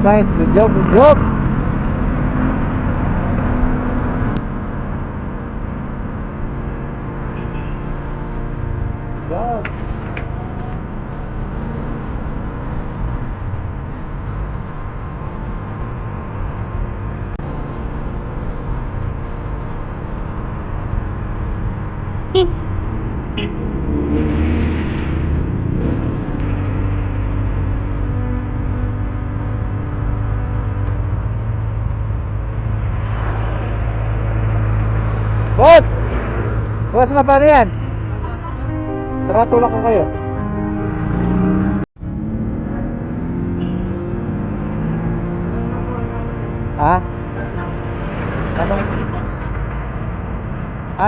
Nice. Good job, good job. God. Boss! Boss na pa yan? Tara, tulak ko kayo. Ha? Anong?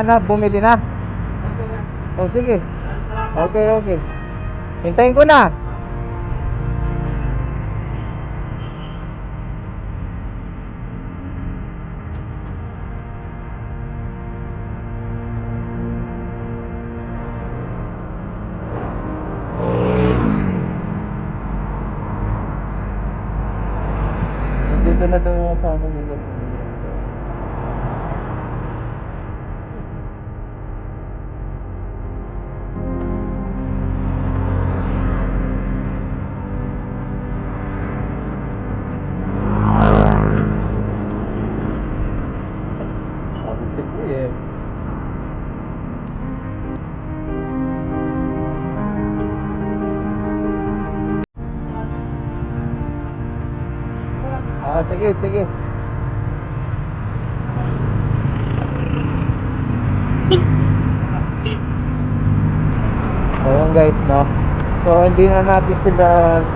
Na, bumili na? Oh, sige. Okay, okay. Hintayin ko na. Dito na daw yung kasama nila. Sige. Sige, sige. Ayun guys, no? So hindi na natin sila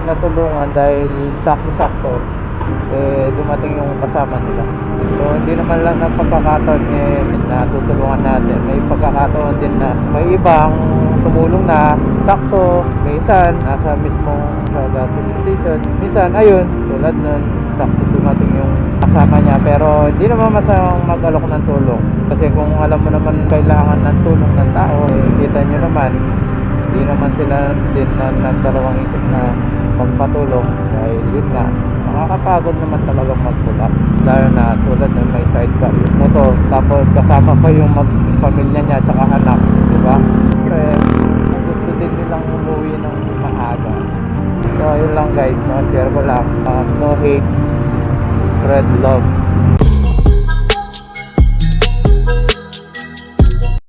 natulungan dahil sakto-sakto dumating yung kasama nila. So hindi naman lang ng pagkakataon natutulungan natin. May pagkakataon din na may ibang tumulong na sakto, may isan nasa mismong sa gasoline station. Minsan ayun, tulad nun, sakto dumating yung kasama niya, pero hindi naman masamang mag-alok ng tulong. Kasi kung alam mo naman kailangan ng tulong ng tao, kita nyo naman hindi naman sila din na nagdalawang isip na magpatulong dahil yun nga, nakakapagod naman talagang magpula, lalo na tulad ng may sidecar yung motor, tapos kasama pa yung pamilya niya at saka anak, diba? Siyempre gusto din nilang umuwi ng maaga. So yun lang guys, no? Share ko lang, no hate, spread love.